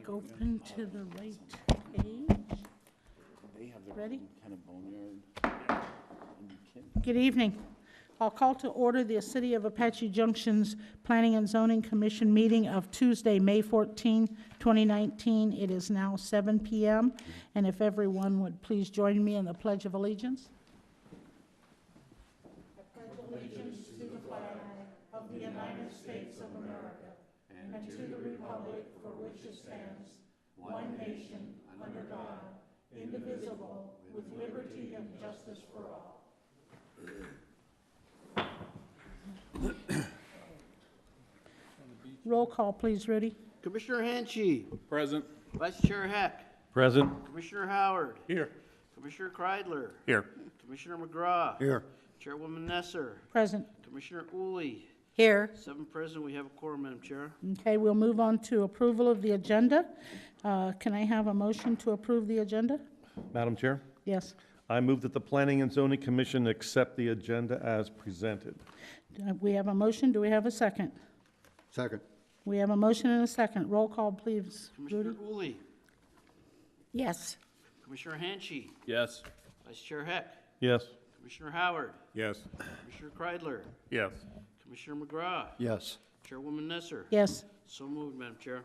mic open to the right page. They have their Ready? own kind of boneyard. And you can't- Good evening. I'll call to order the City of Apache Junction's Planning and Zoning Commission meeting of Tuesday, May 14, 2019. It is now 7 p.m. And if everyone would please join me in the Pledge of Allegiance. I pledge allegiance to the flag of the United States of America and to the republic for which it stands, one nation, under God, indivisible, with liberty and justice for all. Roll call, please, Rudy. Commissioner Hanchey. Present. Vice Chair Heck. Present. Commissioner Howard. Here. Commissioner Kreidler. Here. Commissioner McGraw. Here. Chairwoman Nesser. Present. Commissioner Uli. Here. 7 present. We have a quorum, Madam Chair. Okay, we'll move on to approval of the agenda. Can I have a motion to approve the agenda? Madam Chair, Yes. I move that the Planning and Zoning Commission accept the agenda as presented. We have a motion. Do we have a second? Second. We have a motion and a second. Roll call, please, Commissioner Rudy. Uli. Yes. Commissioner Hanchey. Yes. Vice Chair Heck. Yes. Commissioner Howard. Yes. Commissioner Kreidler. Yes. Commissioner McGraw. Yes. Chairwoman Nesser. Yes. So moved, Madam Chair.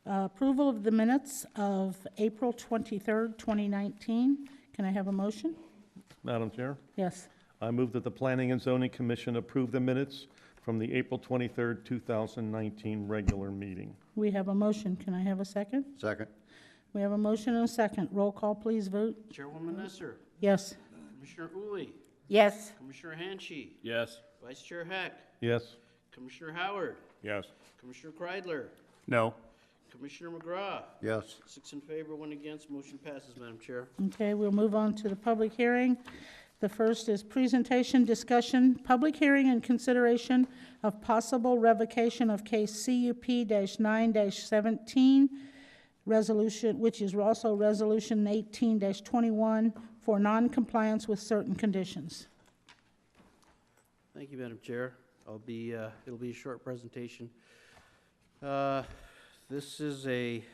Approval of the minutes of April 23rd, 2019. Can I have a motion? Madam Chair, Yes. I move that the Planning and Zoning Commission approve the minutes from the April 23rd, 2019 regular meeting. We have a motion. Can I have a second? Second. We have a motion and a second. Roll call, please, vote. Chairwoman Nesser. Yes. Commissioner Uli. Yes. Commissioner Hanchey. Yes. Vice Chair Heck. Yes. Commissioner Howard. Yes. Commissioner Kreidler. No. Commissioner McGraw. Yes. 6 in favor, 1 against. Motion passes, Madam Chair. Okay, we'll move on to the public hearing. The first is presentation, discussion, public hearing and consideration of possible revocation of case CUP-9-17, resolution, which is also resolution 18-21 for non-compliance with certain conditions. Thank you, Madam Chair. It'll be a short presentation. This is a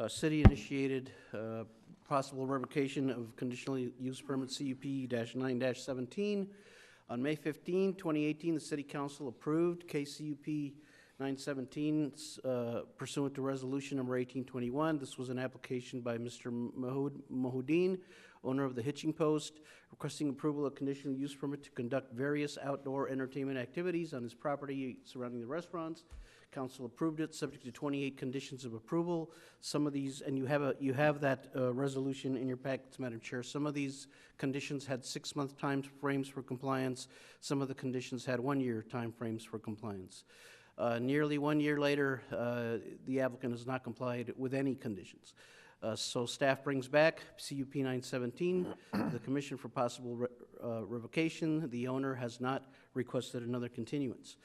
city-initiated possible revocation of conditional use permit CUP-9-17. On May 15, 2018, the City Council approved case CUP 917 pursuant to resolution number 1821. This was an application by Mr. Mahoudin, owner of the Hitching Post, requesting approval of conditional use permit to conduct various outdoor entertainment activities on his property surrounding the restaurants. Council approved it, subject to 28 conditions of approval. Some of these, and you have that resolution in your packets, Madam Chair. Some of these conditions had 6-month time frames for compliance. Some of the conditions had 1-year time frames for compliance. Nearly 1 year later, the applicant has not complied with any conditions. So staff brings back CUP 917, the commission for possible revocation. The owner has not requested another continuance.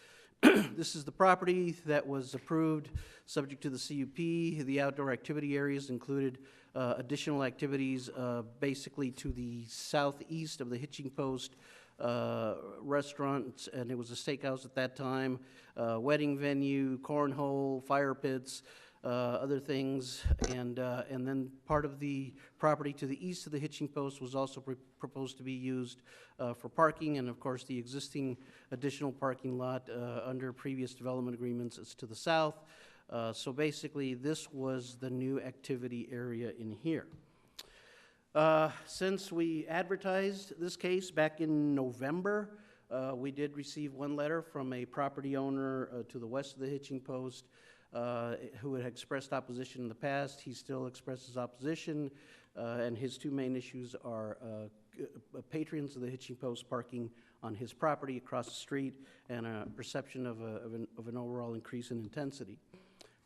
This is the property that was approved subject to the CUP. The outdoor activity areas included additional activities basically to the southeast of the Hitching Post restaurant, and it was a steakhouse at that time, wedding venue, cornhole, fire pits, other things, and then part of the property to the east of the Hitching Post was also proposed to be used for parking, and of course the existing additional parking lot under previous development agreements is to the south. So basically this was the new activity area in here. Since we advertised this case back in November, we did receive one letter from a property owner to the west of the Hitching Post who had expressed opposition in the past. He still expresses opposition, and his 2 main issues are patrons of the Hitching Post parking on his property across the street and a perception of an overall increase in intensity.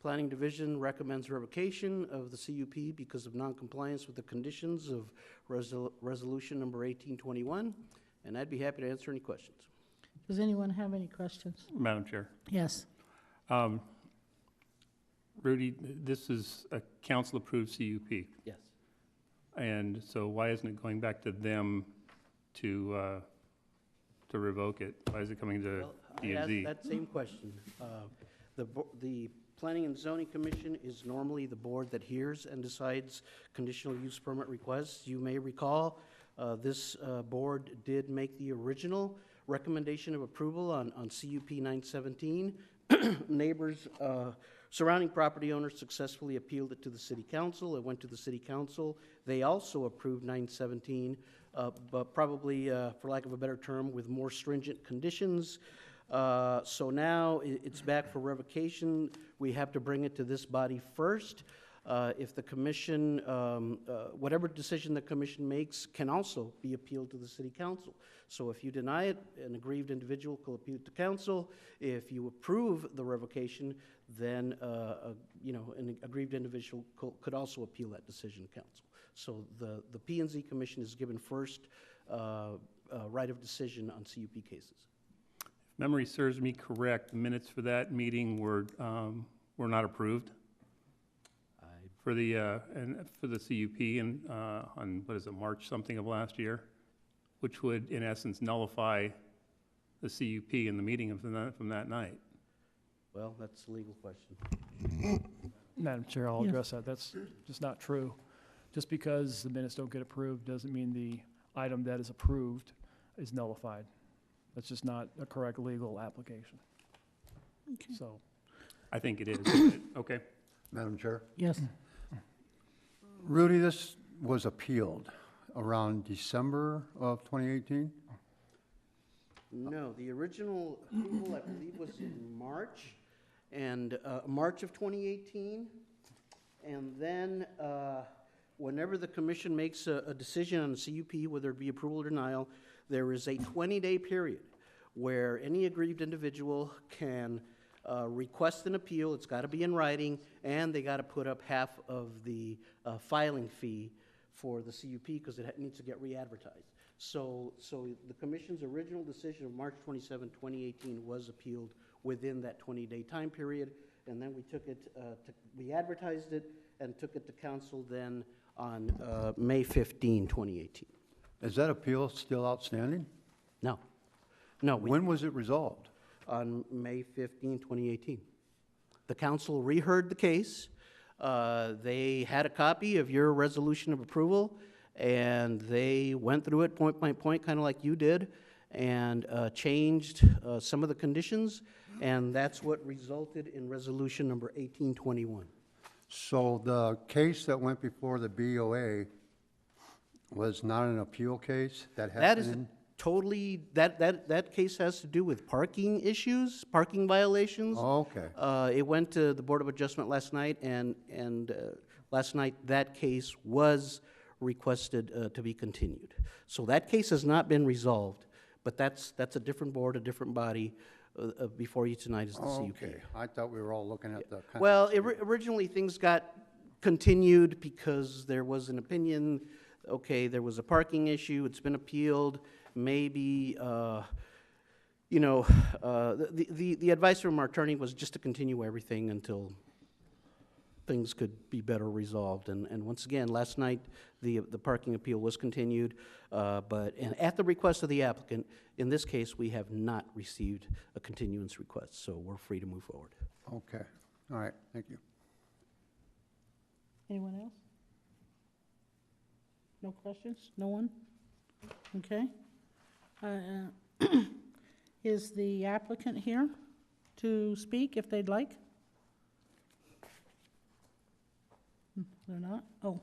Planning Division recommends revocation of the CUP because of noncompliance with the conditions of resolution number 1821, and I'd be happy to answer any questions. Does anyone have any questions? Madam Chair. Yes. Rudy, this is a council-approved CUP, Yes. and so why isn't it going back to them to revoke it? Why is it coming to Well, I asked D&Z? that same question. The Planning and Zoning Commission is normally the board that hears and decides conditional use permit requests. You may recall, this board did make the original recommendation of approval on CUP 917. Neighbors, surrounding property owners successfully appealed it to the city council. It went to the city council. They also approved 917, but probably, for lack of a better term, with more stringent conditions. So now it's back for revocation. We have to bring it to this body first. If the commission, whatever decision the commission makes can also be appealed to the city council. So if you deny it, an aggrieved individual could appeal to council. If you approve the revocation, then an aggrieved individual could also appeal that decision to council. So the P&Z Commission is given first right of decision on CUP cases. If memory serves me correct, the minutes for that meeting were not approved for the CUP and on what is it, March something of last year, which would in essence nullify the CUP in the meeting from that night. Well, that's a legal question. Madam Chair, I'll Yes. address that. That's just not true. Just because the minutes don't get approved doesn't mean the item that is approved is nullified. That's just not a correct legal application. Okay. So, I think it is. Okay. Madam Chair. Yes. Rudy, this was appealed around December of 2018? No, the original approval, I believe, was in March, and March of 2018. And then whenever the commission makes a decision on a CUP, whether it be approval or denial, there is a 20-day period where any aggrieved individual can request an appeal. It's got to be in writing, and they got to put up half of the filing fee for the CUP because it needs to get re-advertised. So the commission's original decision of March 27, 2018 was appealed within that 20-day time period, and then we took it, we advertised it and took it to council then on May 15, 2018. Is that appeal still outstanding? No. No, When was it resolved? on May 15, 2018. The council reheard the case. They had a copy of your resolution of approval, and they went through it point by point, kind of like you did, and changed some of the conditions, and that's what resulted in resolution number 1821. So the case that went before the BOA was not an appeal case? That is totally, that case has to do with parking issues, parking violations. Oh, okay. It went to the Board of Adjustment last night, and last night that case was requested to be continued. So that case has not been resolved, but that's a different board, a different body. Before you tonight is the Oh, CUP. okay. I thought we were all looking at the... Well, originally things got continued because there was an opinion, okay, there was a parking issue, it's been appealed, maybe, the advice from our attorney was just to continue everything until things could be better resolved. And once again, last night, the parking appeal was continued, and at the request of the applicant, in this case, we have not received a continuance request, so we're free to move forward. Okay. All right. Thank you. Anyone else? No questions? No one? Okay. Is the applicant here to speak if they'd like? They're not? Oh.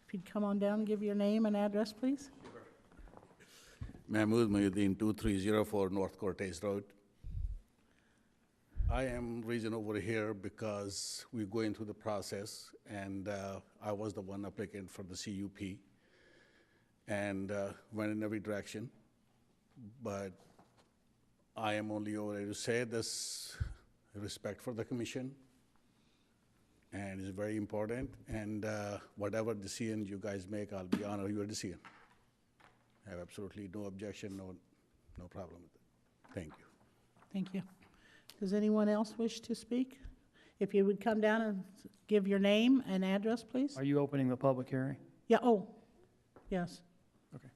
If you'd come on down and give your name and address, please. Mahmood Mayuddin, 2304 North Cortez Road. I am reason over here because we're going through the process, and I was the one applicant for the CUP, and went in every direction. But I am only over here to say this respect for the commission, and it's very important, and whatever decision you guys make, I'll be honor your decision. I have absolutely no objection, no problem with it. Thank you. Thank you. Does anyone else wish to speak? If you would come down and give your name and address, please. are you opening the public hearing? Yeah, oh, yes. Okay.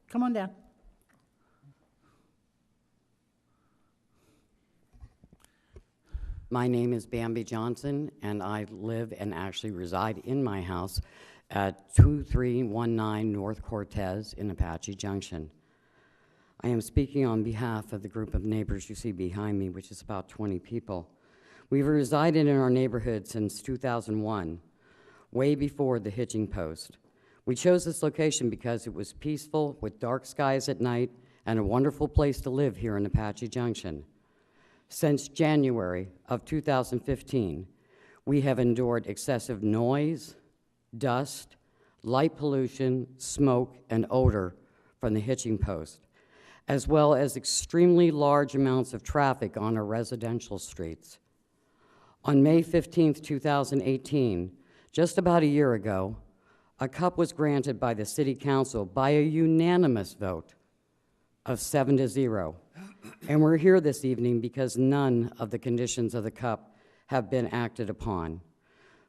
Come on down. My name is Bambi Johnson, and I live and actually reside in my house at 2319 North Cortez in Apache Junction. I am speaking on behalf of the group of neighbors you see behind me, which is about 20 people. We've resided in our neighborhood since 2001, way before the hitching post. We chose this location because it was peaceful, with dark skies at night, and a wonderful place to live here in Apache Junction. Since January of 2015, we have endured excessive noise, dust, light pollution, smoke, and odor from the hitching post, as well as extremely large amounts of traffic on our residential streets. On May 15th, 2018, just about a year ago, a cup was granted by the City Council by a unanimous vote of 7-0. And we're here this evening because none of the conditions of the cup have been acted upon.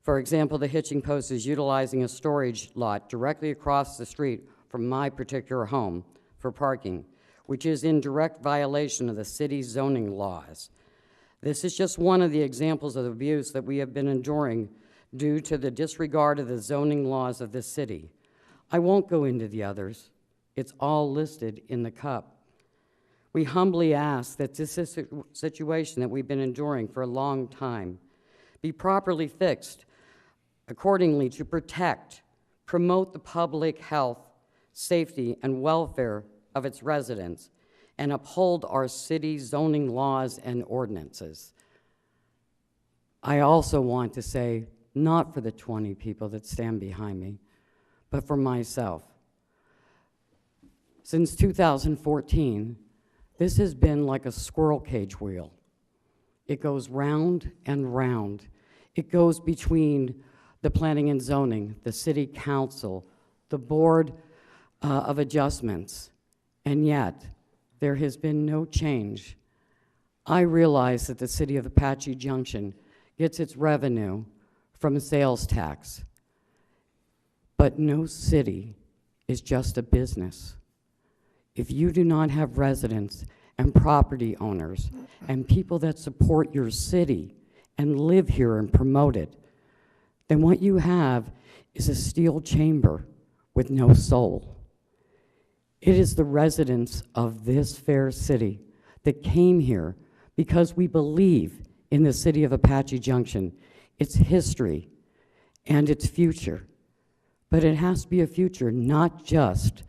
For example, the hitching post is utilizing a storage lot directly across the street from my particular home for parking, which is in direct violation of the city's zoning laws. This is just one of the examples of abuse that we have been enduring due to the disregard of the zoning laws of this city. I won't go into the others. It's all listed in the cup. We humbly ask that this situation that we've been enduring for a long time be properly fixed accordingly to protect, promote the public health, safety, and welfare of its residents, and uphold our city's zoning laws and ordinances. I also want to say, not for the 20 people that stand behind me, but for myself. Since 2014, this has been like a squirrel cage wheel. It goes round and round. It goes between the planning and zoning, the city council, the board of adjustments, and yet there has been no change. I realize that the city of Apache Junction gets its revenue from sales tax, but no city is just a business. If you do not have residents and property owners and people that support your city and live here and promote it, then what you have is a steel chamber with no soul. It is the residents of this fair city that came here because we believe in the city of Apache Junction, its history, and its future. But it has to be a future not just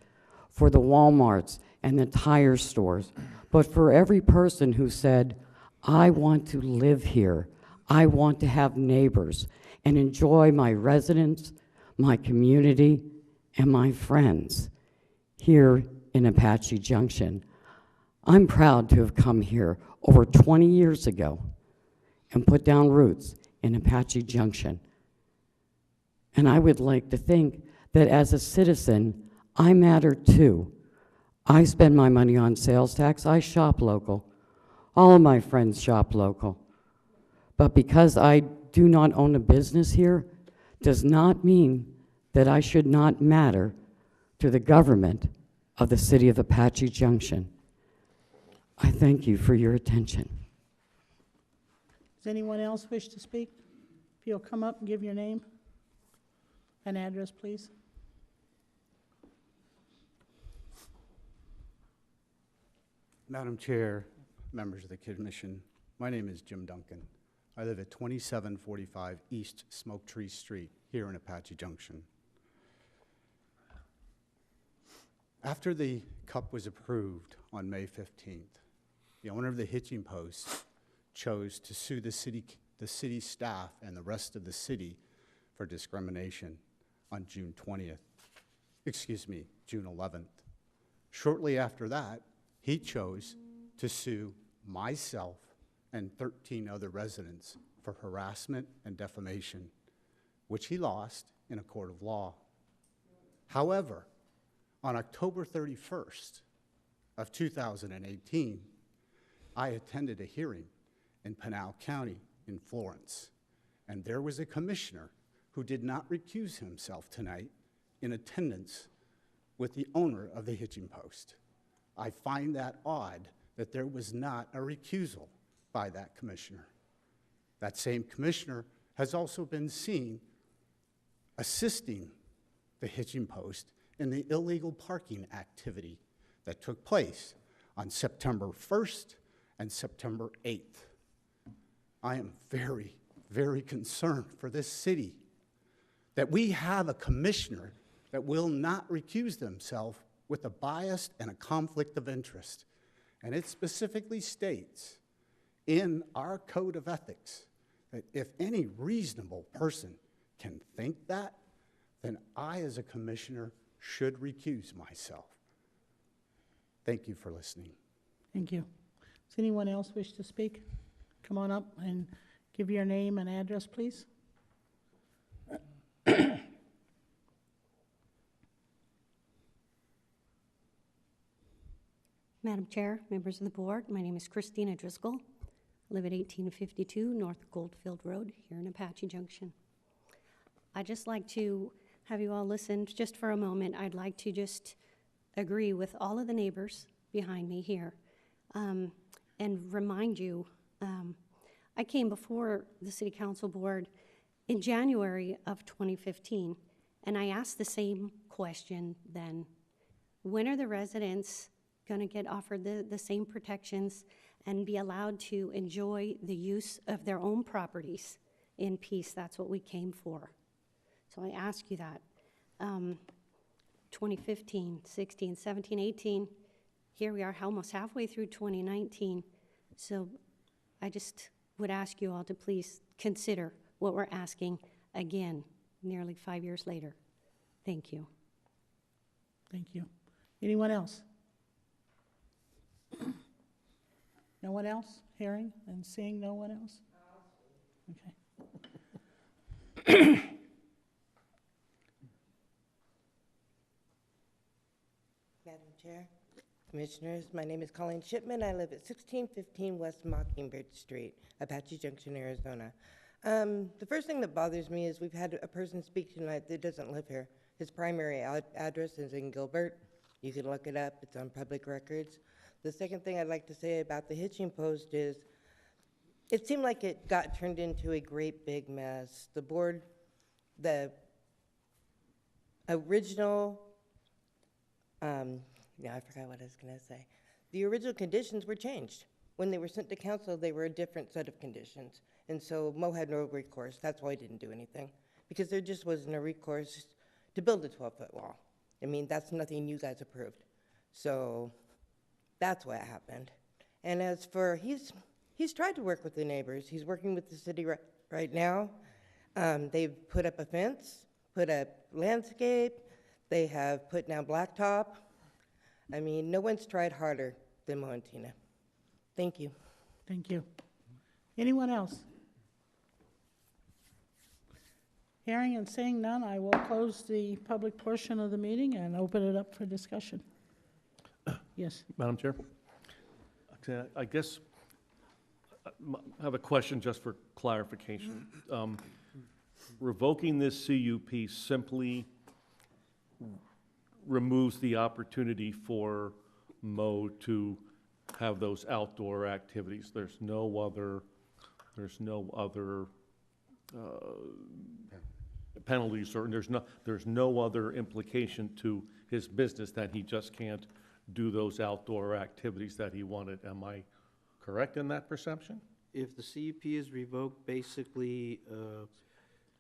for the Walmarts and the tire stores, but for every person who said, I want to live here, I want to have neighbors, and enjoy my residents, my community, and my friends here in Apache Junction. I'm proud to have come here over 20 years ago and put down roots in Apache Junction. And I would like to think that as a citizen, I matter too. I spend my money on sales tax. I shop local. All of my friends shop local. But because I do not own a business here, does not mean that I should not matter to the government of the city of Apache Junction. I thank you for your attention. Does anyone else wish to speak? If you'll come up and give your name and address, please. Madam Chair, members of the commission, my name is Jim Duncan. I live at 2745 East Smoke Tree Street here in Apache Junction. After the cup was approved on May 15th, the owner of the hitching post chose to sue the city staff and the rest of the city for discrimination on June 11th. Shortly after that, he chose to sue myself and 13 other residents for harassment and defamation, which he lost in a court of law. However, on October 31st of 2018, I attended a hearing in Pinal County in Florence, and there was a commissioner who did not recuse himself tonight in attendance with the owner of the hitching post. I find that odd that there was not a recusal by that commissioner. That same commissioner has also been seen assisting the hitching post in the illegal parking activity that took place on September 1st and September 8th. I am very, very concerned for this city that we have a commissioner that will not recuse themselves with a bias and a conflict of interest. And it specifically states in our code of ethics that if any reasonable person can think that, then I, as a commissioner, should recuse myself. Thank you for listening. Thank you. Does anyone else wish to speak? Come on up and give your name and address, please. Madam Chair, members of the board, my name is Christina Driscoll. I live at 1852 North Goldfield Road here in Apache Junction. I'd just like to have you all listen just for a moment. I'd like to just agree with all of the neighbors behind me here and remind you, I came before the City Council Board in January of 2015, and I asked the same question then. When are the residents going to get offered the same protections and be allowed to enjoy the use of their own properties in peace? That's what we came for. So I ask you that. 2015, 16, 17, 18, here we are almost halfway through 2019. So I just would ask you all to please consider what we're asking again, nearly 5 years later. Thank you. Thank you. Anyone else? No one else? Hearing and seeing no one else? Okay. Madam Chair, Commissioners, my name is Colleen Shipman. I live at 1615 West Mockingbird Street, Apache Junction, Arizona. The first thing that bothers me is we've had a person speak tonight that doesn't live here. His primary address is in Gilbert. You can look it up. It's on public records. The second thing I'd like to say about the hitching post is it seemed like it got turned into a great big mess. The board, the original, I forgot what I was going to say. The original conditions were changed. When they were sent to council, they were a different set of conditions. And so Mo had no recourse. That's why he didn't do anything, because there just wasn't a recourse to build a 12-foot wall. I mean, that's nothing you guys approved. So that's what happened. And as for, he's tried to work with the neighbors. He's working with the city right now. They've put up a fence, put up landscape. They have put down blacktop. I mean, no one's tried harder than Mo and Tina. Thank you. Thank you. Anyone else? Hearing and seeing none, I will close the public portion of the meeting and open it up for discussion. Yes. Madam Chair? Okay, I guess I have a question just for clarification. Revoking this CUP simply removes the opportunity for Mo to have those outdoor activities. There's no other penalties, or there's no other implication to his business that he just can't do those outdoor activities that he wanted. Am I correct in that perception? If the CUP is revoked, basically,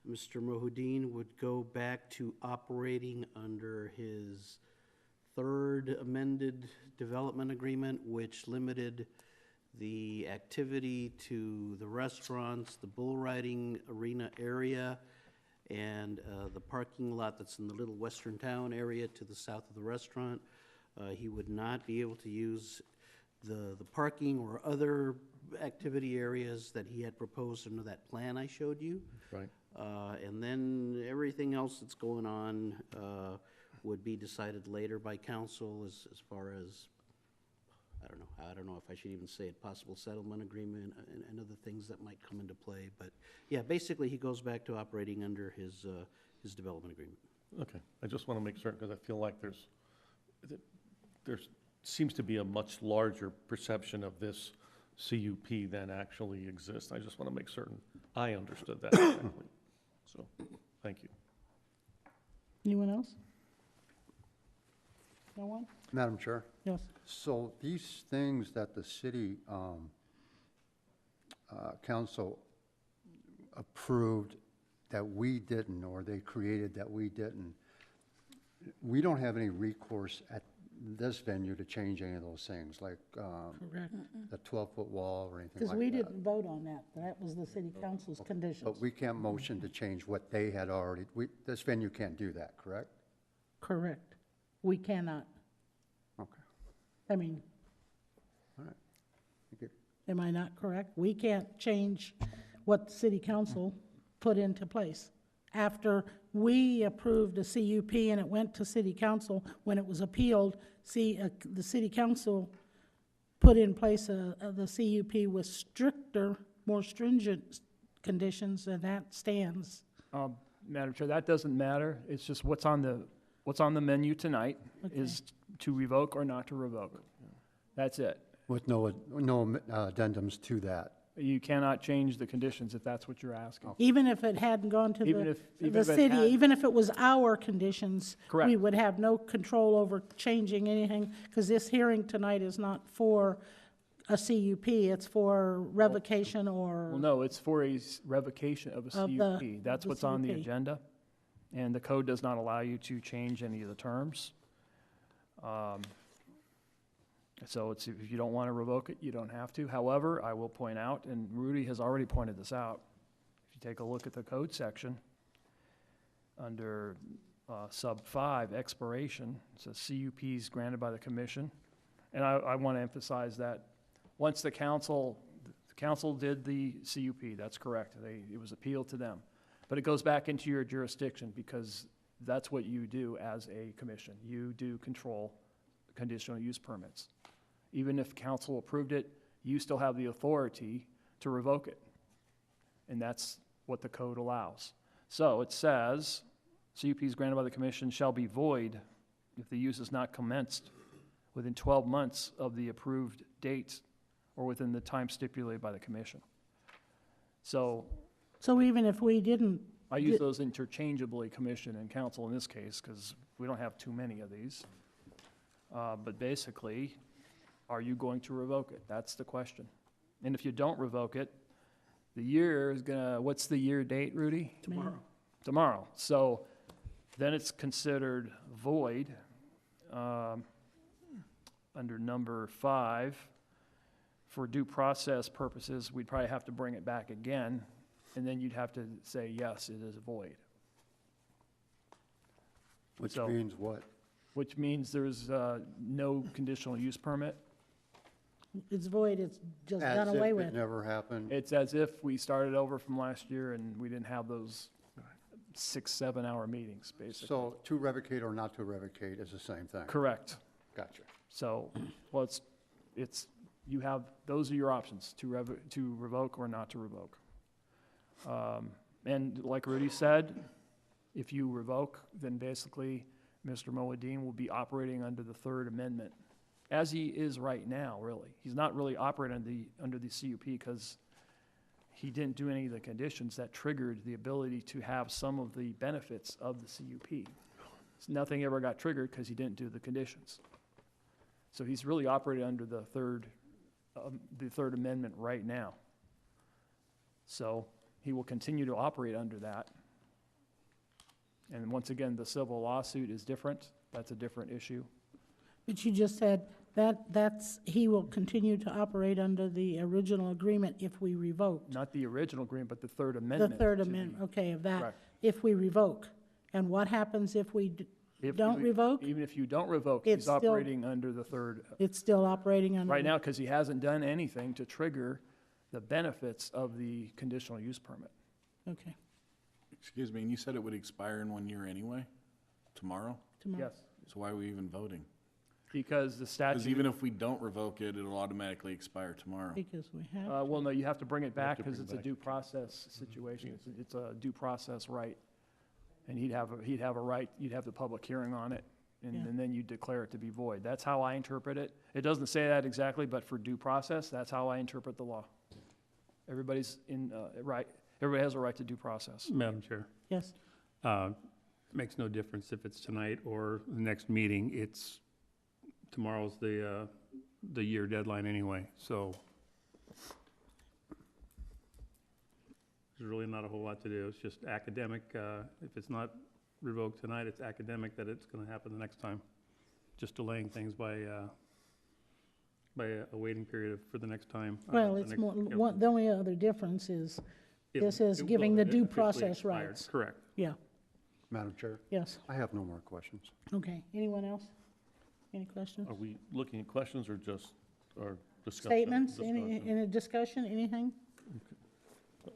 Mr. Mohudin would go back to operating under his third amended development agreement, which limited the activity to the restaurants, the bull riding arena area, and the parking lot that's in the little western town area to the south of the restaurant. He would not be able to use the parking or other activity areas that he had proposed under that plan I showed you. Right. And then everything else that's going on would be decided later by council as far as, I don't know if I should even say it, possible settlement agreement and other things that might come into play. But yeah, basically he goes back to operating under his development agreement. Okay, I just want to make certain, because I feel like there seems to be a much larger perception of this CUP then actually exists. I just want to make certain I understood that correctly. So, thank you. Anyone else? No one? Madam Chair, Yes. so these things that the city council approved that we didn't, or they created that we didn't, we don't have any recourse at this venue to change any of those things, like Correct. the 12-foot wall or anything Because like we that. didn't vote on that. That was the city council's conditions. But we can't motion to change what they had already, this venue can't do that, correct? Correct. We cannot. Okay, I mean, all right. Thank you. am I not correct? We can't change what the city council put into place. After we approved a CUP and it went to city council, when it was appealed, the city council put in place the CUP with stricter, more stringent conditions, and that stands. Madam Chair, that doesn't matter. It's just what's on the menu tonight is to revoke or not to revoke. That's it. With no addendums to that. You cannot change the conditions if that's what you're asking. Even if it hadn't gone to Even the if the it city, had- even if it was our conditions, Correct. we would have no control over changing anything, because this hearing tonight is not for a CUP, it's for revocation or. Well, no, it's for a revocation of a Of the- CUP. That's the what's on the CUP. agenda. And the code does not allow you to change any of the terms. So if you don't want to revoke it, you don't have to. However, I will point out, and Rudy has already pointed this out, if you take a look at the code section, under sub 5, expiration, it says CUPs granted by the commission. And I want to emphasize that once the council did the CUP, that's correct. It was appealed to them. But it goes back into your jurisdiction because that's what you do as a commission. You do control conditional use permits. Even if council approved it, you still have the authority to revoke it. And that's what the code allows. So it says, CUPs granted by the commission shall be void if the use is not commenced within 12 months of the approved date or within the time stipulated by the commission. So So even if we didn't, I use those interchangeably, commission and council in this case, because we don't have too many of these. But basically, are you going to revoke it? That's the question. And if you don't revoke it, the year is gonna, what's the year date, Rudy? tomorrow, Tomorrow. So then it's considered void under number 5. For due process purposes, we'd probably have to bring it back again, and then you'd have to say, yes, it is void. Which So- means what? Which means there's no conditional use permit. it's void, it's just As done if away it with. never happened? It's as if we started over from last year and we didn't have those 6-7 hour meetings, basically. So to revocate or not to revocate is the same thing? Correct. Gotcha. So, well, you have, those are your options, to revoke or not to revoke. And like Rudy said, if you revoke, then basically Mr. Moadine will be operating under the Third Amendment, as he is right now, really. He's not really operating under the CUP because he didn't do any of the conditions that triggered the ability to have some of the benefits of the CUP. Nothing ever got triggered because he didn't do the conditions. So he's really operating under the Third Amendment right now. So he will continue to operate under that. And once again, the civil lawsuit is different. That's a different issue. But you just said he will continue to operate under the original agreement if we revoke. Not the original agreement, but the Third The Amendment. Third to the- Amendment, okay, of that, Correct. if we revoke. And what happens if we If don't you- revoke? Even if you don't revoke, It's he's still- operating under the Third, It's still operating under. right now, because he hasn't done anything to trigger the benefits of the conditional use permit. Okay, Excuse me, and you said it would expire in 1 year anyway? Tomorrow? tomorrow. Yes, So why are we even voting? because the Because statute, even if we don't revoke it, it'll automatically expire tomorrow. Because we have, well, no, you have to bring it back to because bring it's a back due process situation. It's a due process right. And he'd have a right, you'd have the public hearing on it, and then you declare it to be void. That's how I interpret it. It doesn't say that exactly, but for due process, that's how I interpret the law. Everybody's everybody has a right to due process. Madam Chair, Yes. makes no difference if it's tonight or the next meeting. Tomorrow's the year deadline anyway, so there's really not a whole lot to do. It's just academic. If it's not revoked tonight, it's academic that it's going to happen the next time. Just delaying things by a waiting period for the next time. Well, the it's next- more, yeah. the only other difference is, It- this is it giving will- the it due officially process expired. rights. Correct. Yeah, Madam Chair, yes. I have no more questions. Okay. Anyone else? Any questions? Are we looking at questions or just, or discussion? Statements? Any Discussion. discussion, anything?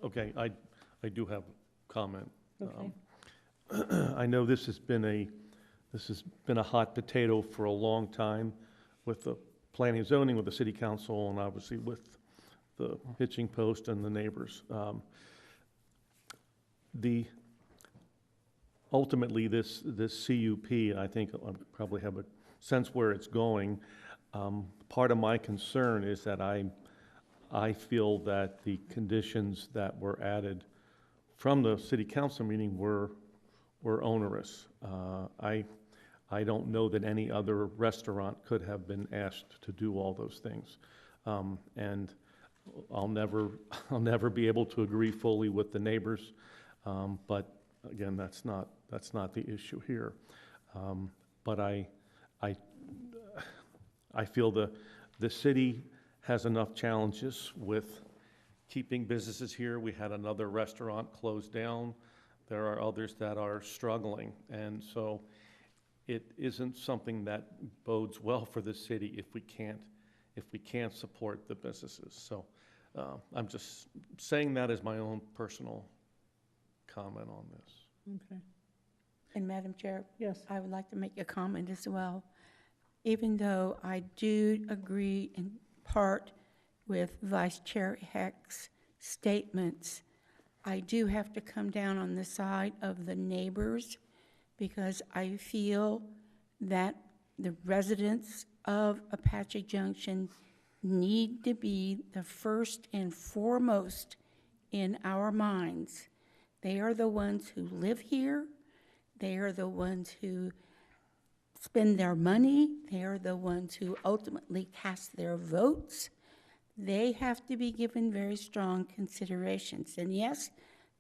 Okay, I do have a comment. Okay. I know this has been a hot potato for a long time with the planning and zoning, with the city council, and obviously with the hitching post and the neighbors. Ultimately, this CUP, I think I probably have a sense where it's going. Part of my concern is that I feel that the conditions that were added from the city council meeting were onerous. I don't know that any other restaurant could have been asked to do all those things. And I'll never be able to agree fully with the neighbors, but again, that's not the issue here. But I feel the city has enough challenges with keeping businesses here. We had another restaurant closed down. There are others that are struggling, and so it isn't something that bodes well for the city if we can't support the businesses. So I'm just saying that as my own personal comment on this. Okay. And Madam Chair, Yes. I would like to make a comment as well. Even though I do agree in part with Vice Chair Heck's statements, I do have to come down on the side of the neighbors because I feel that the residents of Apache Junction need to be the first and foremost in our minds. They are the ones who live here. They are the ones who spend their money. They are the ones who ultimately cast their votes. They have to be given very strong considerations. And yes,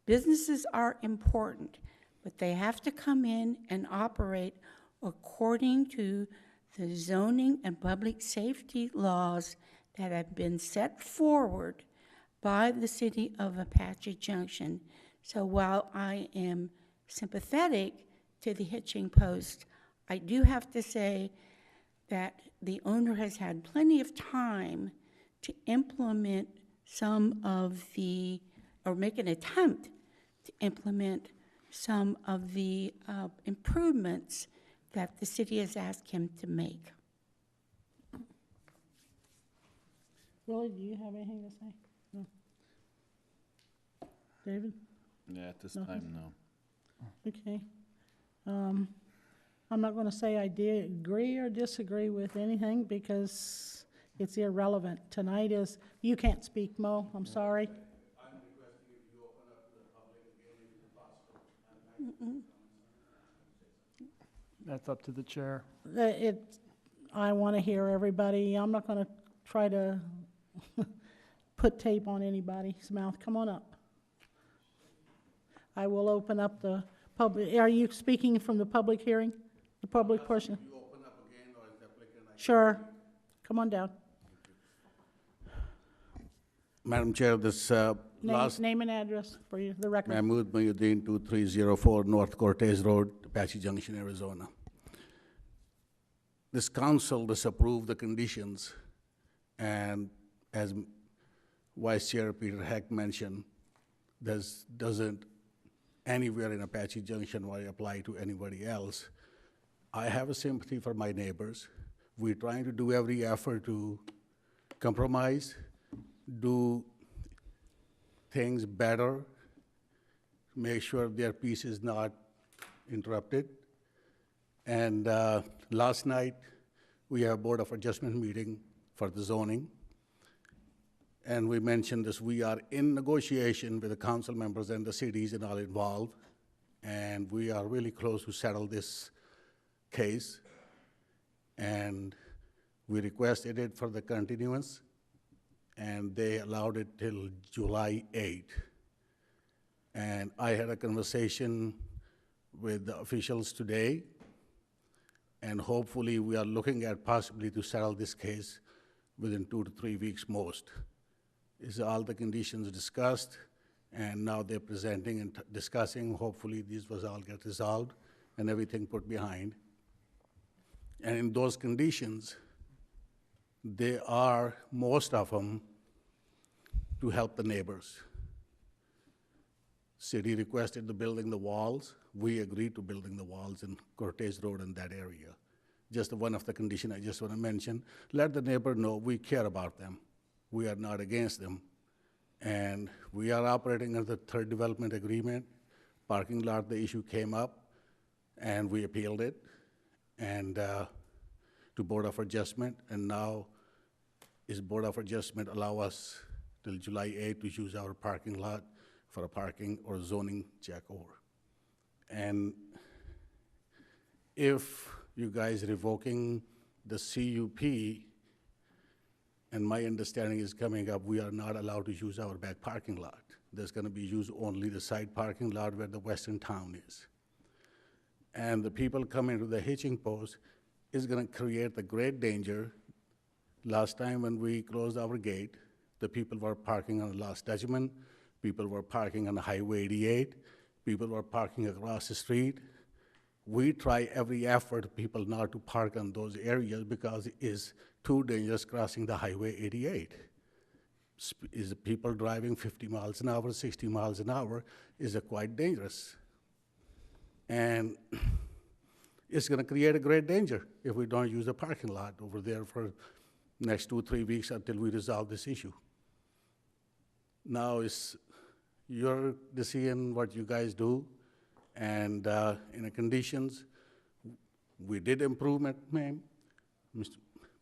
businesses are important, but they have to come in and operate according to the zoning and public safety laws that have been set forward by the city of Apache Junction. So while I am sympathetic to the hitching post, I do have to say that the owner has had plenty of time to implement some of the, or make an attempt to implement some of the improvements that the city has asked him to make. Willie, do you have anything to say? No. David? Yeah, at this Nothing? time, no. Okay. I'm not going to say I agree or disagree with anything because it's irrelevant. Tonight is, you can't speak, Mo, I'm sorry. I'm requesting if you open up to the public again, if possible. That's up to the chair. I want to hear everybody. I'm not going to try to put tape on anybody's mouth. Come on up. I will open up the public. Are you speaking from the public hearing? The public portion? You open up again, or is the applicant? Sure. Come on down. Madam Chair, this last, Name and address for you, the record. Mahmood Mayuddin, 2304 North Cortez Road, Apache Junction, Arizona. This council disapproved the conditions, and as Vice Chair Peter Heck mentioned, this doesn't anywhere in Apache Junction why apply to anybody else. I have a sympathy for my neighbors. We're trying to do every effort to compromise, do things better, make sure their peace is not interrupted. And last night, we have a Board of Adjustment meeting for the zoning. And we mentioned this, we are in negotiation with the council members and the cities and all involved. And we are really close to settle this case. And we requested it for the continuance, and they allowed it till July 8. And I had a conversation with the officials today, and hopefully we are looking at possibly to settle this case within 2 to 3 weeks most. Is all the conditions discussed, and now they're presenting and discussing. Hopefully these was all get resolved and everything put behind. And in those conditions, they are, most of them, to help the neighbors. City requested the building the walls. We agreed to building the walls in Cortez Road in that area. Just one of the conditions I just want to mention, let the neighbor know we care about them. We are not against them. And we are operating under the third development agreement. Parking lot, the issue came up, and we appealed it, and to Board of Adjustment, and now is Board of Adjustment allow us till July 8 to use our parking lot for a parking or zoning check over. And if you guys revoking the CUP, and my understanding is coming up, we are not allowed to use our back parking lot. There's gonna be used only the side parking lot where the western town is. And the people coming to the hitching post is gonna create a great danger. Last time when we closed our gate, the people were parking on Lost Dutchman, people were parking on Highway 88, people were parking across the street. We try every effort people not to park on those areas because it is too dangerous crossing the Highway 88. Is people driving 50 miles an hour, 60 miles an hour is quite dangerous. And it's gonna create a great danger if we don't use the parking lot over there for next 2 or 3 weeks until we resolve this issue. Now it's your decision what you guys do, and in the conditions, we did improvement, ma'am.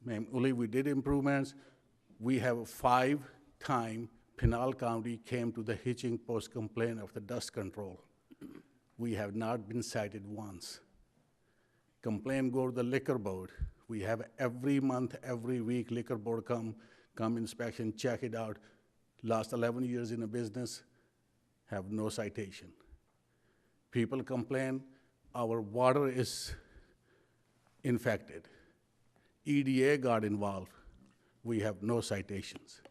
Ma'am Uli, we did improvements. We have a 5-time Pinal County came to the hitching post complaint of the dust control. We have not been cited once. Complaint go to the liquor board. We have every month, every week, liquor board come inspection, check it out. Last 11 years in a business, have no citation. People complain, our water is infected. EDA got involved. We have no citations.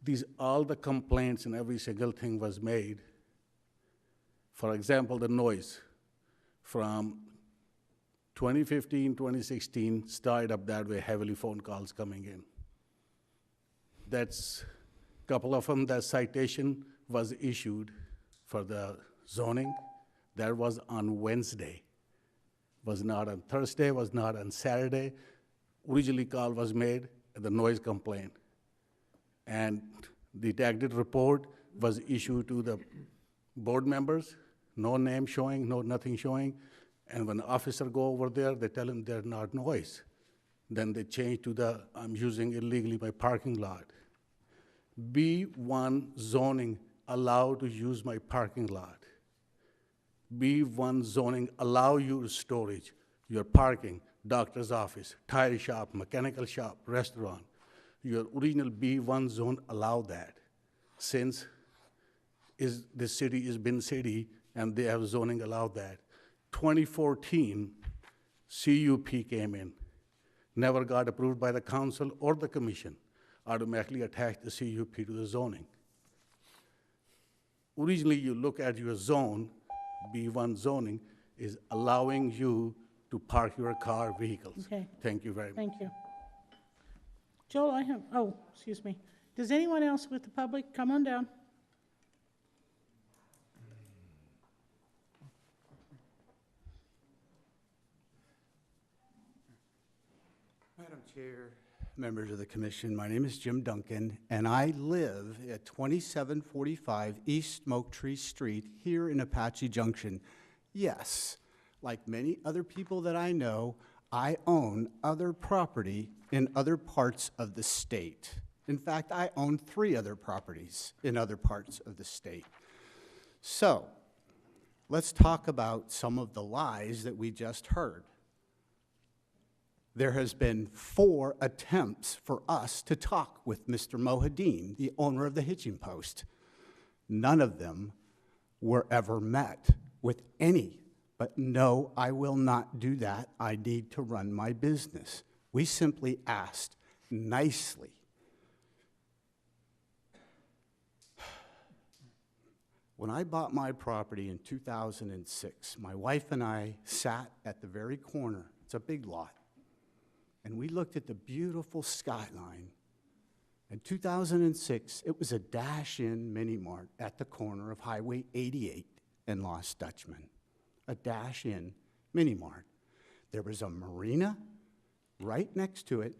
These, all the complaints and every single thing was made. For example, the noise from 2015, 2016 started up that way, heavily phone calls coming in. That's a couple of them, that citation was issued for the zoning. That was on Wednesday. Was not on Thursday, was not on Saturday. Originally call was made, the noise complaint. And detected report was issued to the board members, no name showing, no nothing showing. And when the officer go over there, they tell him they're not noise. Then they change to the, I'm using illegally my parking lot. B1 zoning allowed to use my parking lot. B1 zoning allow you storage, your parking, doctor's office, tire shop, mechanical shop, restaurant. Your original B1 zone allowed that. Since the city is Bin City and they have zoning allowed that. 2014, CUP came in, never got approved by the council or the commission, automatically attached the CUP to the zoning. Originally, you look at your zone, B1 zoning is allowing you to park your car, vehicles. Okay. Thank you very much. Thank you. Joel, I have, oh, excuse me. Does anyone else with the public, come on down. Madam Chair, members of the commission, my name is Jim Duncan, and I live at 2745 East Smoke Tree Street here in Apache Junction. Yes, like many other people that I know, I own other property in other parts of the state. In fact, I own 3 other properties in other parts of the state. So, let's talk about some of the lies that we just heard. There has been 4 attempts for us to talk with Mr. Mohadeen, the owner of the Hitching Post. None of them were ever met with any, but no, I will not do that. I need to run my business. We simply asked nicely. When I bought my property in 2006, my wife and I sat at the very corner. It's a big lot. And we looked at the beautiful skyline. In 2006, it was a dash-in mini-mart at the corner of Highway 88 and Lost Dutchman. A dash-in mini-mart. There was a marina right next to it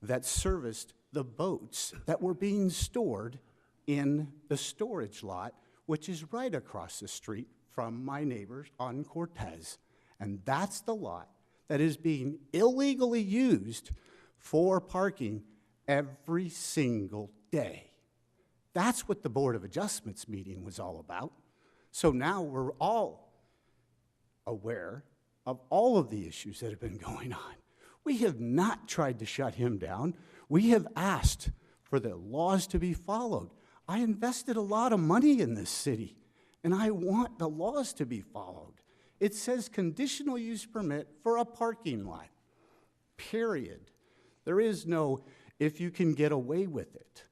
that serviced the boats that were being stored in the storage lot, which is right across the street from my neighbors on Cortez. And that's the lot that is being illegally used for parking every single day. That's what the Board of Adjustments meeting was all about. So now we're all aware of all of the issues that have been going on. We have not tried to shut him down. We have asked for the laws to be followed. I invested a lot of money in this city, and I want the laws to be followed. It says conditional use permit for a parking lot, period. There is no if you can get away with it.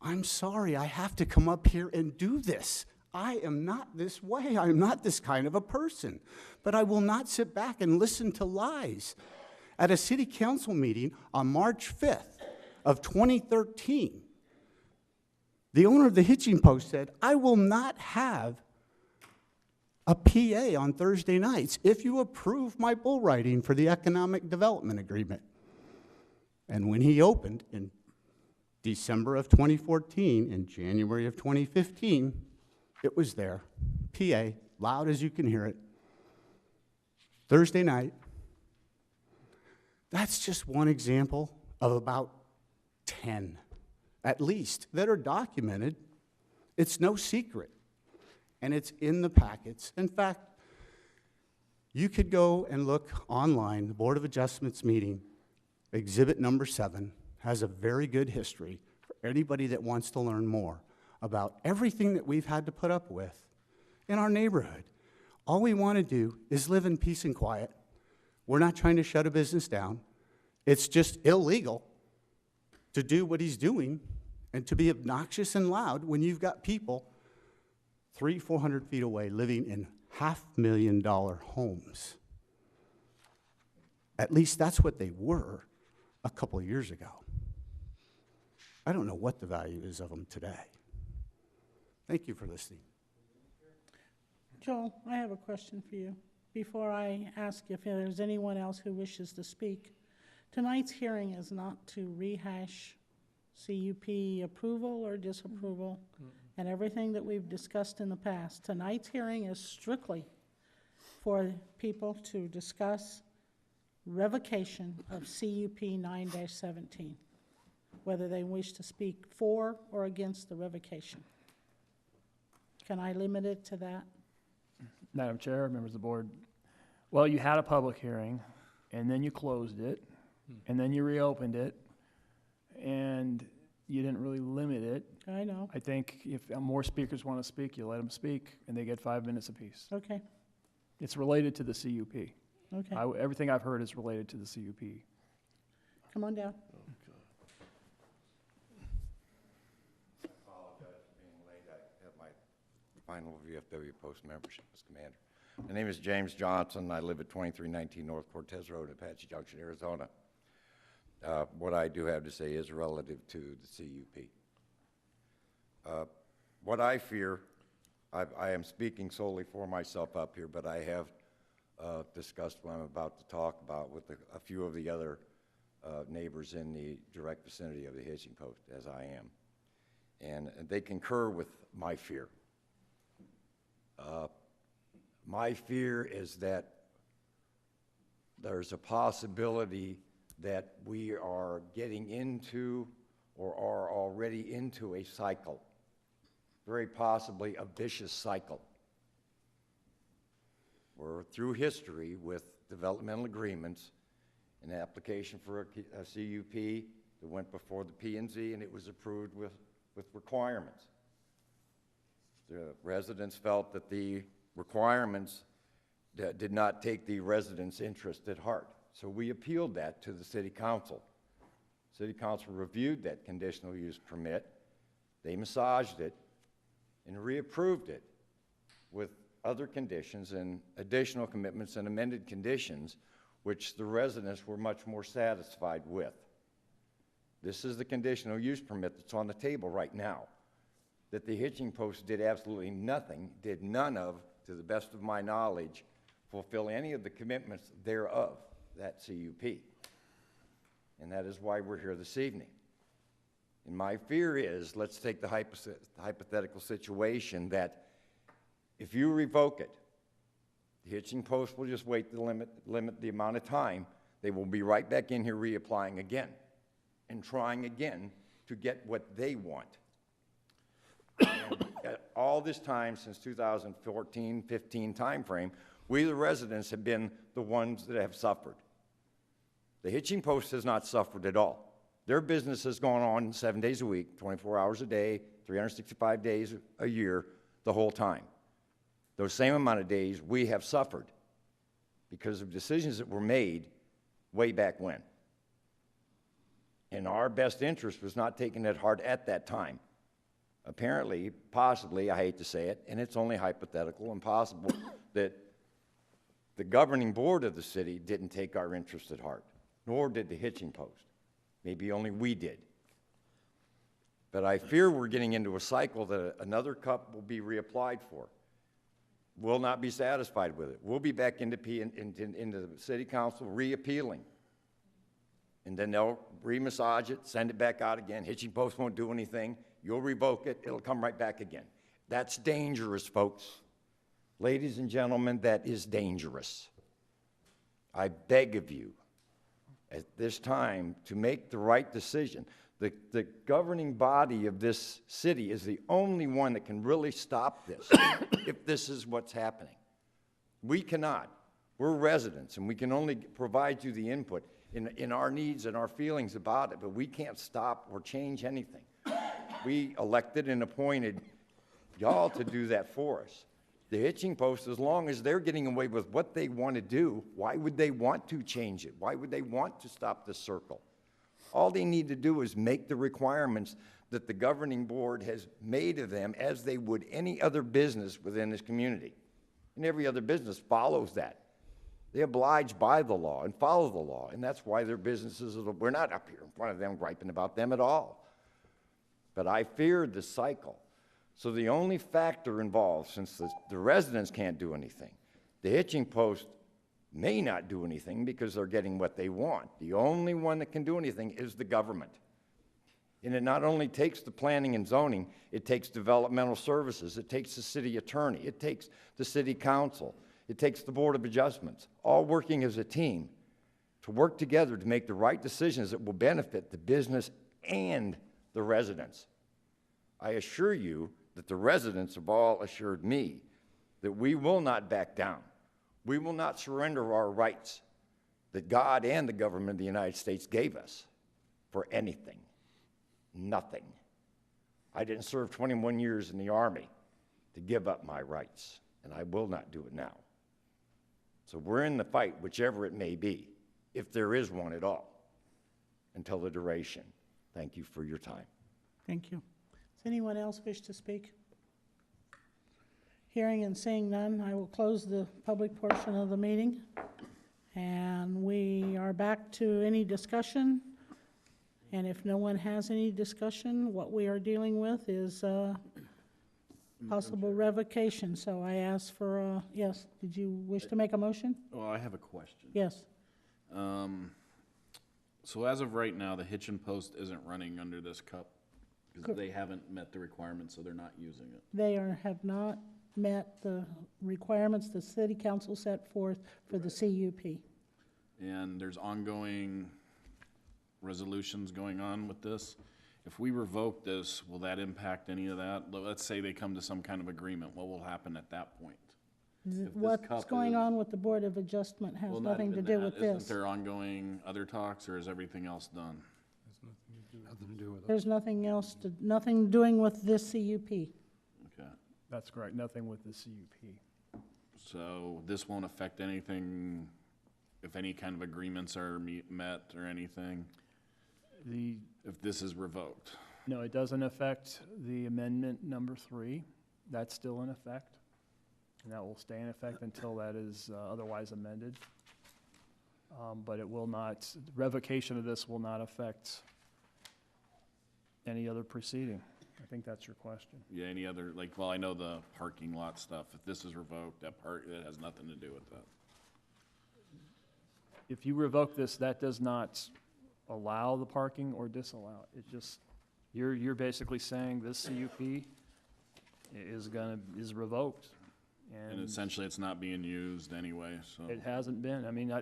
I'm sorry, I have to come up here and do this. I am not this way. I am not this kind of a person. But I will not sit back and listen to lies. At a city council meeting on March 5th of 2013, the owner of the Hitching Post said, I will not have a PA on Thursday nights if you approve my bull riding for the Economic Development Agreement. And when he opened in December of 2014 and January of 2015, it was there, PA, loud as you can hear it, Thursday night. That's just one example of about 10, at least, that are documented. It's no secret, and it's in the packets. In fact, you could go and look online, the Board of Adjustments meeting, exhibit number 7, has a very good history for anybody that wants to learn more about everything that we've had to put up with in our neighborhood. All we want to do is live in peace and quiet. We're not trying to shut a business down. It's just illegal to do what he's doing and to be obnoxious and loud when you've got people 300-400 feet away living in $500,000 homes. At least that's what they were a couple of years ago. I don't know what the value is of them today. Thank you for listening. Joel, I have a question for you. Before I ask if there's anyone else who wishes to speak, tonight's hearing is not to rehash CUP approval or disapproval and everything that we've discussed in the past. Tonight's hearing is strictly for people to discuss revocation of CUP 9-17, whether they wish to speak for or against the revocation. Can I limit it to that? Madam Chair, members of the board, well, you had a public hearing, and then you closed it, and then you reopened it, and you didn't really limit it. I know. I think if more speakers want to speak, you let them speak, and they get 5 minutes apiece. Okay, It's related to the CUP. okay. Everything I've heard is related to the CUP. Come on down. Apologize for being late. I have my final VFW post membership as commander. My name is James Johnson. I live at 2319 North Cortez Road, Apache Junction, Arizona. What I do have to say is relative to the CUP. What I fear, I am speaking solely for myself up here, but I have discussed what I'm about to talk about with a few of the other neighbors in the direct vicinity of the Hitching Post, as I am. And they concur with my fear. My fear is that there's a possibility that we are getting into or are already into a cycle, very possibly a vicious cycle. We're through history with developmental agreements, an application for a CUP that went before the P&Z, and it was approved with requirements. The residents felt that the requirements did not take the residents' interest at heart. So we appealed that to the City Council. City Council reviewed that conditional use permit. They massaged it and reapproved it with other conditions and additional commitments and amended conditions, which the residents were much more satisfied with. This is the conditional use permit that's on the table right now, that the hitching post did absolutely nothing, did none of, to the best of my knowledge, fulfill any of the commitments thereof, that CUP. And that is why we're here this evening. And my fear is, let's take the hypothetical situation that if you revoke it, the hitching post will just wait to limit the amount of time. They will be right back in here reapplying again and trying again to get what they want. And all this time since 2014, 15 timeframe, we the residents have been the ones that have suffered. The hitching post has not suffered at all. Their business has gone on 7 days a week, 24 hours a day, 365 days a year, the whole time. Those same amount of days we have suffered because of decisions that were made way back when. And our best interest was not taken at heart at that time. Apparently, possibly, I hate to say it, and it's only hypothetical and possible, that the governing board of the city didn't take our interest at heart, nor did the hitching post. Maybe only we did. But I fear we're getting into a cycle that another cup will be reapplied for. We'll not be satisfied with it. We'll be back into the city council reappealing. And then they'll re-massage it, send it back out again. Hitching post won't do anything. You'll revoke it. It'll come right back again. That's dangerous, folks. Ladies and gentlemen, that is dangerous. I beg of you at this time to make the right decision. The governing body of this city is the only one that can really stop this if this is what's happening. We cannot. We're residents, and we can only provide you the input in our needs and our feelings about it, but we can't stop or change anything. We elected and appointed y'all to do that for us. The hitching post, as long as they're getting away with what they want to do, why would they want to change it? Why would they want to stop this circle? All they need to do is make the requirements that the governing board has made of them as they would any other business within this community. And every other business follows that. They oblige by the law and follow the law, and that's why their businesses, we're not up here in front of them griping about them at all. But I feared the cycle. So the only factor involved, since the residents can't do anything, the hitching post may not do anything because they're getting what they want. The only one that can do anything is the government. And it not only takes the planning and zoning, it takes developmental services, it takes the city attorney, it takes the city council, it takes the Board of Adjustments, all working as a team to work together to make the right decisions that will benefit the business and the residents. I assure you that the residents have all assured me that we will not back down. We will not surrender our rights that God and the government of the United States gave us for anything. Nothing. I didn't serve 21 years in the Army to give up my rights, and I will not do it now. So we're in the fight, whichever it may be, if there is one at all, until the duration. Thank you for your time. Thank you. Does anyone else wish to speak? Hearing and seeing none, I will close the public portion of the meeting. And we are back to any discussion. And if no one has any discussion, what we are dealing with is possible revocation. So I ask for, yes, did you wish to make a motion? Well, I have a question. Yes. So as of right now, the hitch and post isn't running under this cup because they haven't met the requirements, so they're not using it. They have not. met the requirements the city council set forth for the CUP. And there's ongoing resolutions going on with this. If we revoke this, will that impact any of that? Let's say they come to some kind of agreement, what will happen at that point? If this What's cup going is- on with the Board of Adjustment has Well, not nothing to even do that. with Isn't this. there ongoing other talks, or is everything else done? Nothing to do with it. There's nothing else nothing doing with this CUP. Okay, That's correct, nothing with the CUP. so this won't affect anything, if any kind of agreements are met or anything, if this is revoked? No, it doesn't affect the amendment number 3. That's still in effect, and that will stay in effect until that is otherwise amended. But it will not, revocation of this will not affect any other proceeding. I think that's your question. Yeah, any other, like, well, I know the parking lot stuff, if this is revoked, that has nothing to do with that. If you revoke this, that does not allow the parking or disallow it. It just, you're basically saying this CUP is revoked. And essentially, it's not being used anyway, so. It hasn't been. I mean,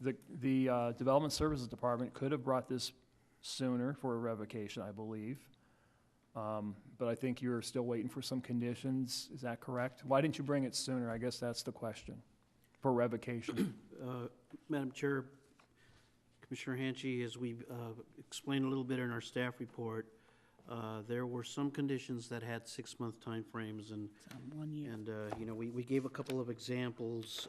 the Development Services Department could have brought this sooner for a revocation, I believe. But I think you're still waiting for some conditions. Is that correct? Why didn't you bring it sooner? I guess that's the question for revocation. Madam Chair, Commissioner Hanchey, as we explained a little bit in our staff report, there were some conditions that had 6-month timeframes, and 1 year. And, you know, we gave a couple of examples.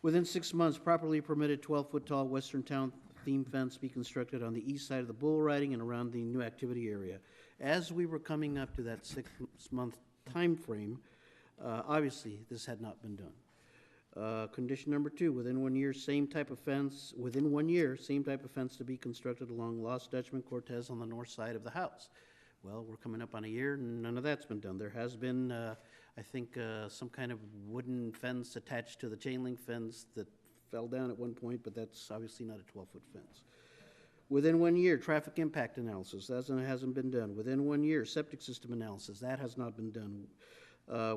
Within 6 months, properly permitted 12-foot tall western town theme fence be constructed on the east side of the bull riding and around the new activity area. As we were coming up to that 6-month time frame, obviously, this had not been done. Condition number 2, within 1 year, same type of fence, within 1 year, same type of fence to be constructed along Lost Dutchman Cortez on the north side of the house. Well, we're coming up on a year, and none of that's been done. There has been, I think, some kind of wooden fence attached to the chain link fence that fell down at one point, but that's obviously not a 12-foot fence. Within 1 year, traffic impact analysis, that hasn't been done. Within 1 year, septic system analysis, that has not been done.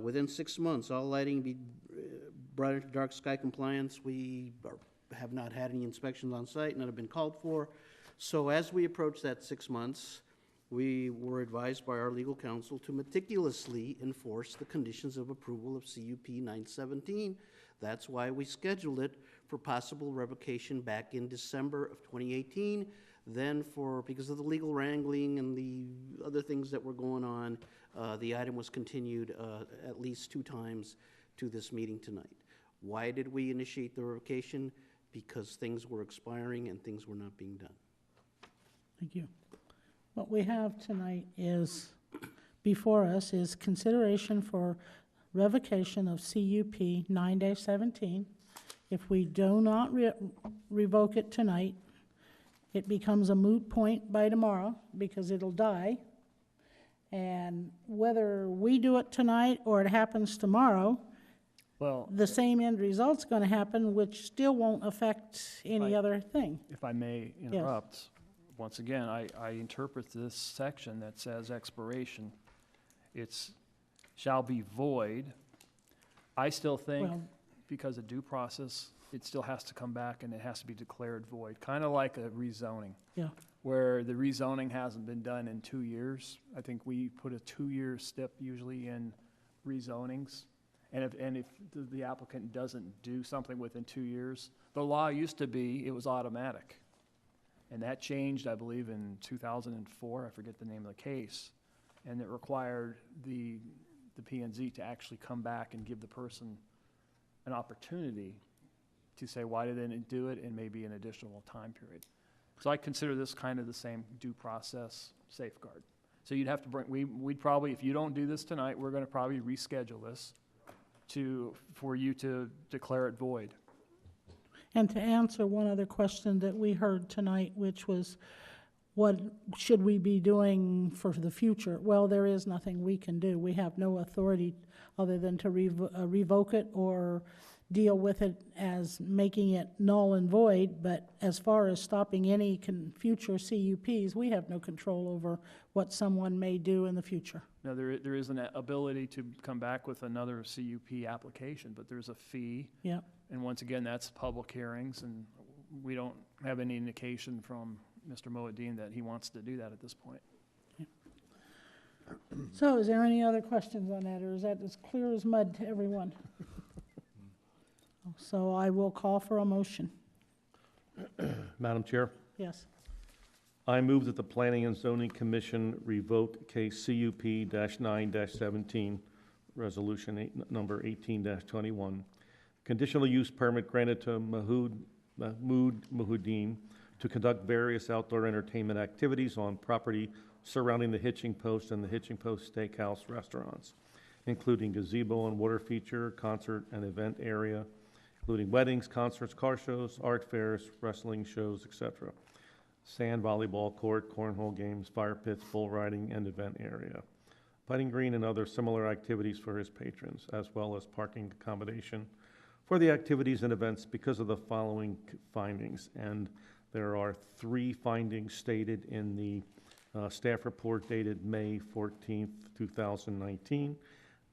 Within 6 months, all lighting be brought into dark sky compliance. We have not had any inspections on site, none have been called for. So as we approach that 6 months, we were advised by our legal counsel to meticulously enforce the conditions of approval of CUP 917. That's why we scheduled it for possible revocation back in December of 2018. Then because of the legal wrangling and the other things that were going on, the item was continued at least 2 times to this meeting tonight. Why did we initiate the revocation? Because things were expiring and things were not being done. Thank you. What we have tonight is, before us, is consideration for revocation of CUP 9-17. If we do not revoke it tonight, it becomes a moot point by tomorrow because it'll die. And whether we do it tonight or it happens tomorrow, Well, the same end result's going to happen, which still won't affect any other thing. if I may interrupt, once again, I interpret this section that says expiration, it's shall be void. I still think, Well- because of due process, it still has to come back and it has to be declared void, kind of like a rezoning. Yeah. Where the rezoning hasn't been done in 2 years. I think we put a 2-year step usually in rezonings. And if the applicant doesn't do something within 2 years, the law used to be, it was automatic. And that changed, I believe, in 2004, I forget the name of the case. And it required the P&Z to actually come back and give the person an opportunity to say why they didn't do it and maybe an additional time period. So I consider this kind of the same due process safeguard. So you'd have to we'd probably, if you don't do this tonight, we're gonna probably reschedule this for you to declare it void. And to answer one other question that we heard tonight, which was, what should we be doing for the future? Well, there is nothing we can do. We have no authority other than to revoke it or deal with it as making it null and void. But as far as stopping any future CUPs, we have no control over what someone may do in the future. Now, there is an ability to come back with another CUP application, but there's a fee. Yeah. And once again, that's public hearings, and we don't have any indication from Mr. Moadine that he wants to do that at this point. So is there any other questions on that, or is that as clear as mud to everyone? So I will call for a motion. Madam Chair, Yes. I move that the Planning and Zoning Commission revoke case CUP-9-17, resolution number 18-21, conditional use permit granted to Mahmoud Muhuddin to conduct various outdoor entertainment activities on property surrounding the Hitching Post and the Hitching Post Steakhouse restaurants, including gazebo and water feature, concert and event area, including weddings, concerts, car shows, art fairs, wrestling shows, etc., sand volleyball court, cornhole games, fire pits, bull riding, and event area, putting green and other similar activities for his patrons, as well as parking accommodation for the activities and events because of the following findings. And there are 3 findings stated in the staff report dated May 14th, 2019.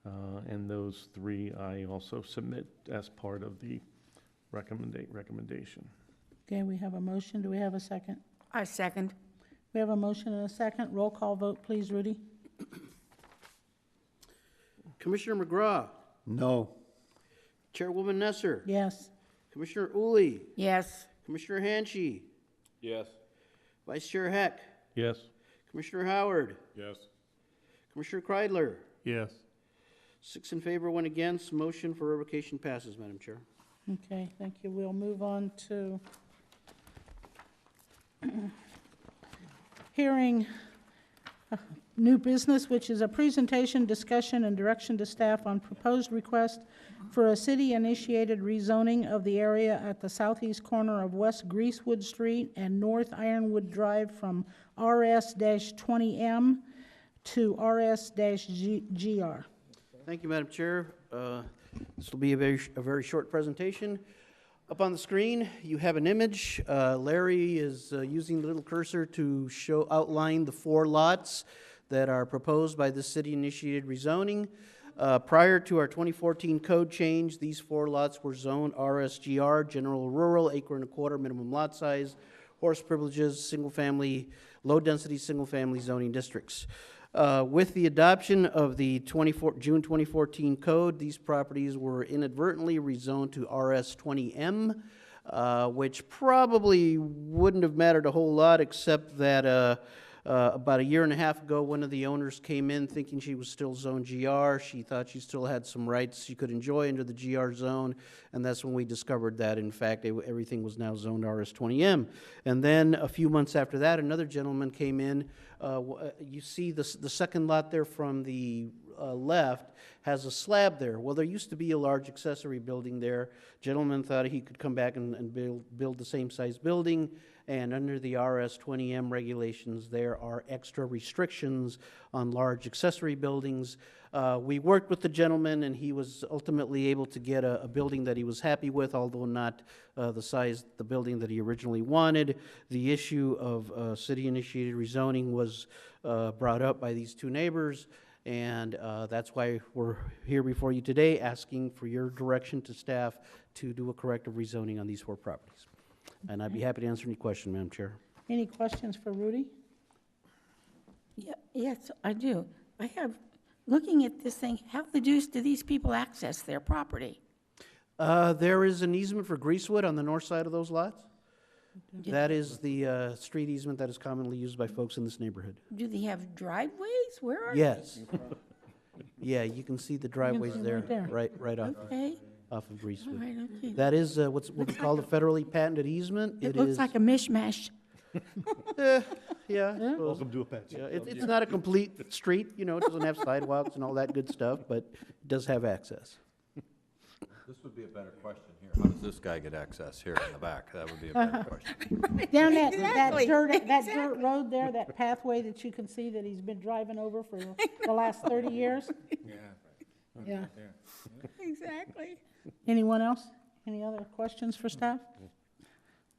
And those 3 I also submit as part of the recommendation. Okay, we have a motion. Do we have a second? I second. We have a motion and a second. Roll call vote, please, Rudy. Commissioner McGraw, No. Chairwoman Nesser, Yes. Commissioner Uli, Yes. Commissioner Hanshi, Yes. Vice Chair Heck, Yes? Commissioner Howard, Yes. Commissioner Kreidler. Yes. 6 in favor, 1 against. Motion for revocation passes, Madam Chair. Okay, thank you. We'll move on to hearing new business, which is a presentation, discussion, and direction to staff on proposed request for a city-initiated rezoning of the area at the southeast corner of West Greasewood Street and North Ironwood Drive from RS-20M to RS-GR. Thank you, Madam Chair. This will be a very short presentation. Up on the screen, you have an image. Larry is using the little cursor to outline the 4 lots that are proposed by the city-initiated rezoning. Prior to our 2014 code change, these 4 lots were zoned RSGR, general rural, acre and a quarter, minimum lot size, horse privileges, single-family, low-density single-family zoning districts. With the adoption of the June 2014 code, these properties were inadvertently rezoned to RS-20M, which probably wouldn't have mattered a whole lot, except that about a year and a half ago, one of the owners came in thinking she was still Zone GR. She thought she still had some rights she could enjoy under the GR zone, and that's when we discovered that, in fact, everything was now zoned RS-20M. And then a few months after that, another gentleman came in. You see the second lot there from the left has a slab there. Well, there used to be a large accessory building there. Gentleman thought he could come back and build the same size building, and under the RS-20M regulations, there are extra restrictions on large accessory buildings. We worked with the gentleman, and he was ultimately able to get a building that he was happy with, although not the size, the building that he originally wanted. The issue of city-initiated rezoning was brought up by these 2 neighbors, and that's why we're here before you today, asking for your direction to staff to do a corrective rezoning on these 4 properties. And I'd be happy to answer any question, Madam Chair. Any questions for Rudy? Yeah, yes, I do. I have, looking at this thing, how the deuce do these people access their property? There is an easement for Greasewood on the north side of those lots. That is the street easement that is commonly used by folks in this neighborhood. Do they have driveways? Where are Yes. Yeah, you can see the driveways see there, right there. right they? off, Okay, off of all Greasewood. right, okay. That is what's called a federally patented easement. It looks is, like a mishmash. yeah, I suppose. Welcome to Apache. Yeah, it's not a complete street, you know, it doesn't have sidewalks and all that good stuff, but it does have access. This would be a better question here. How does this guy get access here in the back? That would be a better question. Down that Exactly, dirt road there, that pathway that you can see that he's been driving over for the last 30 years? Yeah. Exactly. Anyone else? Any other questions for staff?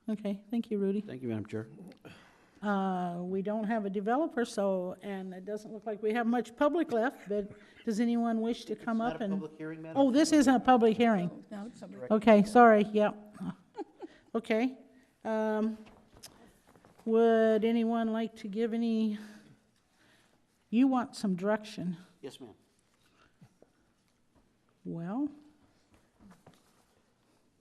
Okay, thank you, Rudy. Thank you, Madam Chair. We don't have a developer, so, and it doesn't look like we have much public left, but does anyone wish to come up Not a and? public hearing, Madam? Oh, this isn't a public hearing. No, it's somebody- Okay, sorry, yep. Okay. Would anyone like to give any, you want some direction? Yes, ma'am. Well,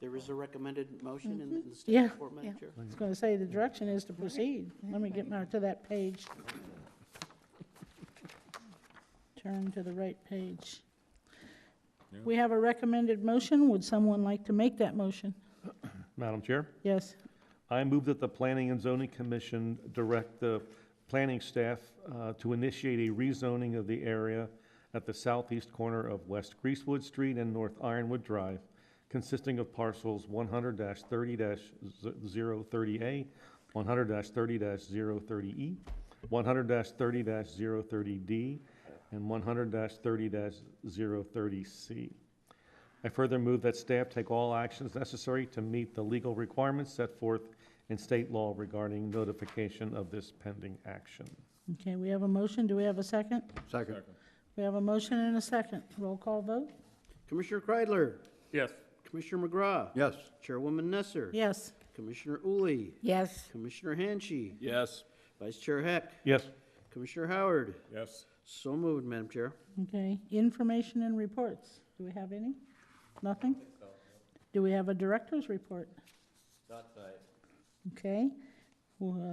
There is a recommended motion in the staff Yeah. report, Madam Chair. I was going to say, the direction is to proceed. Let me get to that page. Turn to the right page. We have a recommended motion. Would someone like to make that motion? Madam Chair, Yes. I move that the Planning and Zoning Commission direct the planning staff to initiate a rezoning of the area at the southeast corner of West Greasewood Street and North Ironwood Drive, consisting of parcels 100-30-030A, 100-30-030E, 100-30-030D, and 100-30-030C. I further move that staff take all actions necessary to meet the legal requirements set forth in state law regarding notification of this pending action. Okay, we have a motion. Do we have a second? Second. We have a motion and a second. Roll call vote? Commissioner Kreidler. Yes. Commissioner McGraw. Yes. Chairwoman Nesser. Yes. Commissioner Uli. Yes. Commissioner Hanshi. Yes. Vice Chair Heck. Yes. Commissioner Howard. Yes. So moved, Madam Chair. Okay, information and reports. Do we have any? Nothing? Do we have a director's report? Not tonight. Okay.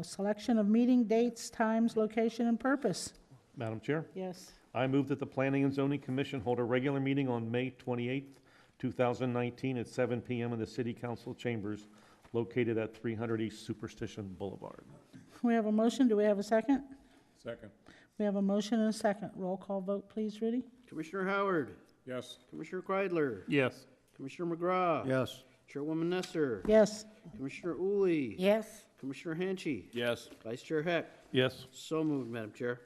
Selection of meeting dates, times, location, and purpose. Madam Chair, Yes. I move that the Planning and Zoning Commission hold a regular meeting on May 28th, 2019 at 7 p.m. in the City Council chambers located at 300 East Superstition Boulevard. We have a motion. Do we have a second? Second. We have a motion and a second. Roll call vote, please, Rudy. Commissioner Howard. Yes. Commissioner Kreidler. Yes. Commissioner McGraw. Yes. Chairwoman Nesser. Yes. Commissioner Uli. Yes. Commissioner Hanshi. Yes. Vice Chair Heck. Yes. So moved, Madam Chair.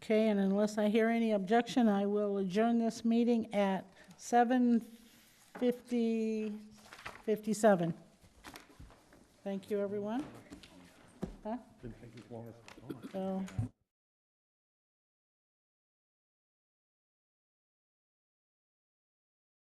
Okay, and unless I hear any objection, I will adjourn this meeting at 7:57. Thank you, everyone. Huh? Didn't take as long as I thought. So.